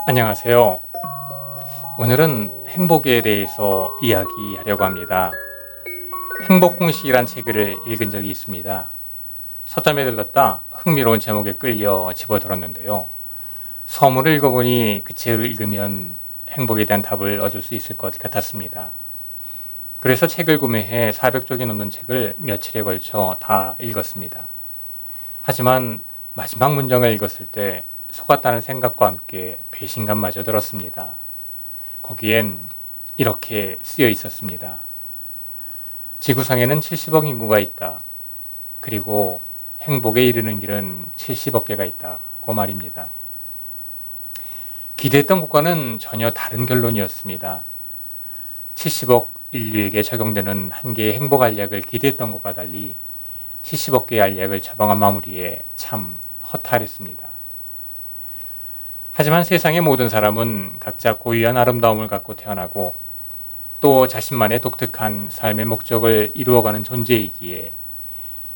안녕하세요. 오늘은 행복에 대해서 이야기하려고 합니다. 행복공식이란 책을 읽은 적이 있습니다. 서점에 들렀다 흥미로운 제목에 끌려 집어들었는데요. 서문을 읽어보니 그 책을 읽으면 행복에 대한 답을 얻을 수 있을 것 같았습니다. 그래서 책을 구매해 400쪽이 넘는 책을 며칠에 걸쳐 다 읽었습니다. 하지만 마지막 문장을 읽었을 때 속았다는 생각과 함께 배신감마저 들었습니다. 거기엔 이렇게 쓰여 있었습니다. 지구상에는 70억 인구가 있다. 그리고 행복에 이르는 길은 70억 개가 있다고 말입니다. 기대했던 것과는 전혀 다른 결론이었습니다. 70억 인류에게 적용되는 한 개의 행복 알약을 기대했던 것과 달리 70억 개의 알약을 처방한 마무리에 참 허탈했습니다. 하지만 세상의 모든 사람은 각자 고유한 아름다움을 갖고 태어나고 또 자신만의 독특한 삶의 목적을 이루어가는 존재이기에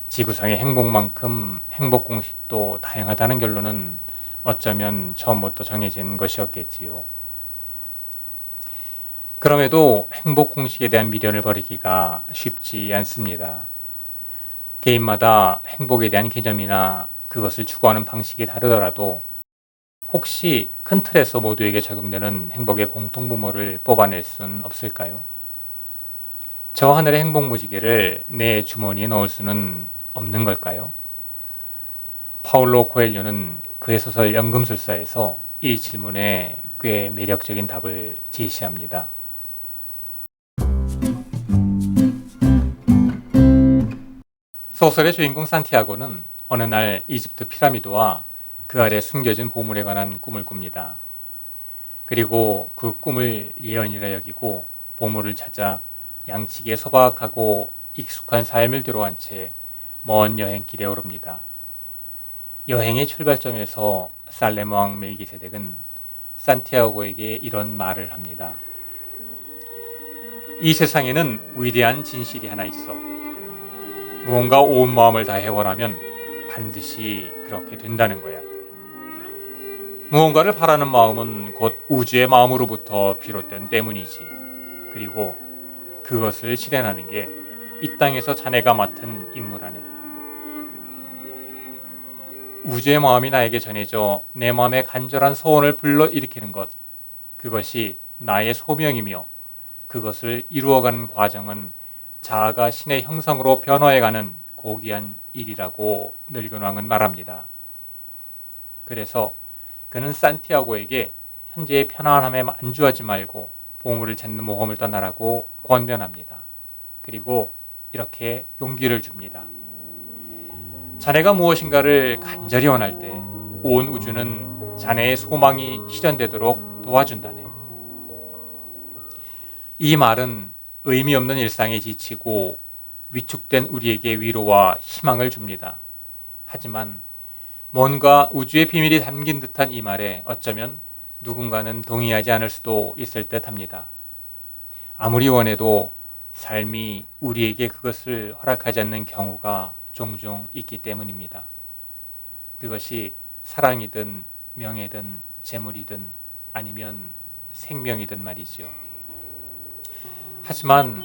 지구상의 행복만큼 행복 공식도 다양하다는 결론은 어쩌면 처음부터 정해진 것이었겠지요. 그럼에도 행복 공식에 대한 미련을 버리기가 쉽지 않습니다. 개인마다 행복에 대한 개념이나 그것을 추구하는 방식이 다르더라도 혹시 큰 틀에서 모두에게 적용되는 행복의 공통분모를 뽑아낼 순 없을까요? 저 하늘의 행복 무지개를 내 주머니에 넣을 수는 없는 걸까요? 파울로 코엘료는 그의 소설 연금술사에서 이 질문에 꽤 매력적인 답을 제시합니다. 소설의 주인공 산티아고는 어느 날 이집트 피라미드와 그 아래 숨겨진 보물에 관한 꿈을 꿉니다. 그리고 그 꿈을 예언이라 여기고 보물을 찾아 양치기에 소박하고 익숙한 삶을 뒤로한 채 먼 여행길에 오릅니다. 여행의 출발점에서 살렘 왕 멜기세덱은 산티아고에게 이런 말을 합니다. 이 세상에는 위대한 진실이 하나 있어. 무언가 온 마음을 다해 원하면 반드시 그렇게 된다는 거야. 무언가를 바라는 마음은 곧 우주의 마음으로부터 비롯된 때문이지. 그리고 그것을 실현하는 게 이 땅에서 자네가 맡은 임무라네. 우주의 마음이 나에게 전해져 내 마음의 간절한 소원을 불러일으키는 것, 그것이 나의 소명이며 그것을 이루어가는 과정은 자아가 신의 형상으로 변화해가는 고귀한 일이라고 늙은 왕은 말합니다. 그래서 그는 산티아고에게 현재의 편안함에 안주하지 말고 보물을 찾는 모험을 떠나라고 권면합니다. 그리고 이렇게 용기를 줍니다. 자네가 무엇인가를 간절히 원할 때 온 우주는 자네의 소망이 실현되도록 도와준다네. 이 말은 의미 없는 일상에 지치고 위축된 우리에게 위로와 희망을 줍니다. 하지만 뭔가 우주의 비밀이 담긴 듯한 이 말에 어쩌면 누군가는 동의하지 않을 수도 있을 듯 합니다. 아무리 원해도 삶이 우리에게 그것을 허락하지 않는 경우가 종종 있기 때문입니다. 그것이 사랑이든 명예든 재물이든 아니면 생명이든 말이죠. 하지만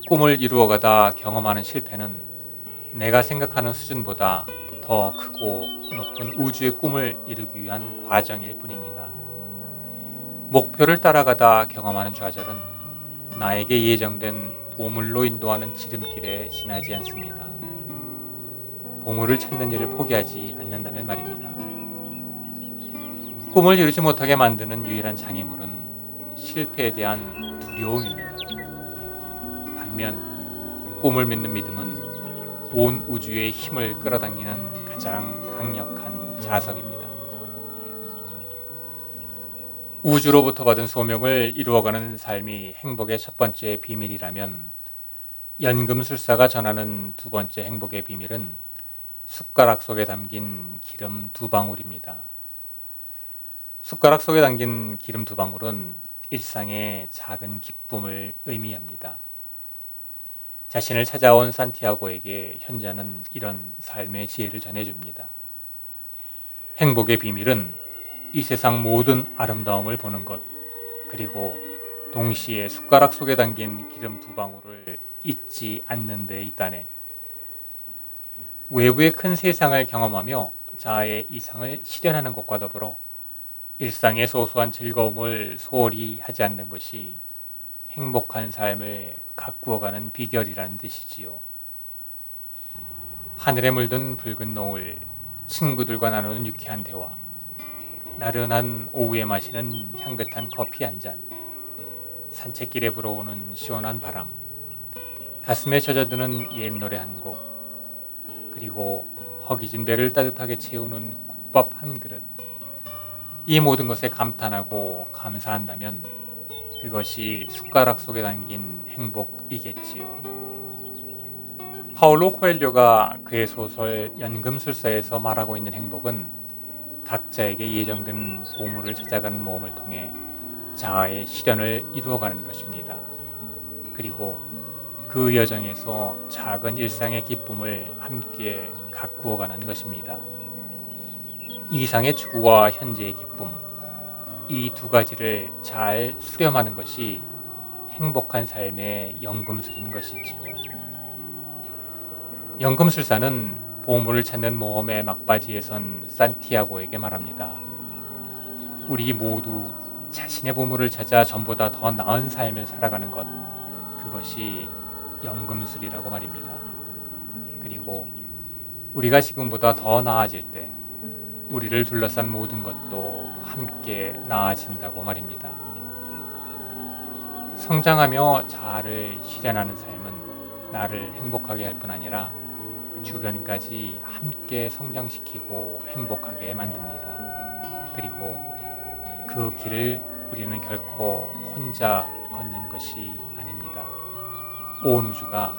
꿈을 이루어가다 경험하는 실패는 내가 생각하는 수준보다 더 크고 높은 우주의 꿈을 이루기 위한 과정일 뿐입니다. 목표를 따라가다 경험하는 좌절은 나에게 예정된 보물로 인도하는 지름길에 지나지 않습니다. 보물을 찾는 일을 포기하지 않는다면 말입니다. 꿈을 이루지 못하게 만드는 유일한 장애물은 실패에 대한 두려움입니다. 반면 꿈을 믿는 믿음은 온 우주의 힘을 끌어당기는 가장 강력한 자석입니다. 우주로부터 받은 소명을 이루어가는 삶이 행복의 첫 번째 비밀이라면 연금술사가 전하는 두 번째 행복의 비밀은 숟가락 속에 담긴 기름 두 방울입니다. 숟가락 속에 담긴 기름 두 방울은 일상의 작은 기쁨을 의미합니다. 자신을 찾아온 산티아고에게 현자는 이런 삶의 지혜를 전해줍니다. 행복의 비밀은 이 세상 모든 아름다움을 보는 것, 그리고 동시에 숟가락 속에 담긴 기름 두 방울을 잊지 않는 데 있다네. 외부의 큰 세상을 경험하며 자아의 이상을 실현하는 것과 더불어 일상의 소소한 즐거움을 소홀히 하지 않는 것이 행복한 삶을 가꾸어가는 비결이라는 뜻이지요. 하늘에 물든 붉은 노을, 친구들과 나누는 유쾌한 대화, 나른한 오후에 마시는 향긋한 커피 한 잔, 산책길에 불어오는 시원한 바람, 가슴에 젖어드는 옛 노래 한 곡, 그리고 허기진 배를 따뜻하게 채우는 국밥 한 그릇. 이 모든 것에 감탄하고 감사한다면 그것이 숟가락 속에 담긴 행복이겠지요. 파울로 코엘료가 그의 소설 연금술사에서 말하고 있는 행복은 각자에게 예정된 보물을 찾아가는 모험을 통해 자아의 실현을 이루어가는 것입니다. 그리고 그 여정에서 작은 일상의 기쁨을 함께 가꾸어가는 것입니다. 이상의 추구와 현재의 기쁨, 이 두 가지를 잘 수렴하는 것이 행복한 삶의 연금술인 것이지요. 연금술사는 보물을 찾는 모험의 막바지에 선 산티아고에게 말합니다. 우리 모두 자신의 보물을 찾아 전보다 더 나은 삶을 살아가는 것, 그것이 연금술이라고 말입니다. 그리고 우리가 지금보다 더 나아질 때 우리를 둘러싼 모든 것도 함께 나아진다고 말입니다. 성장하며 자아를 실현하는 삶은 나를 행복하게 할 뿐 아니라 주변까지 함께 성장시키고 행복하게 만듭니다. 그리고 그 길을 우리는 결코 혼자 걷는 것이 아닙니다. 온 우주가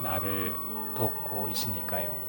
나를 돕고 있으니까요.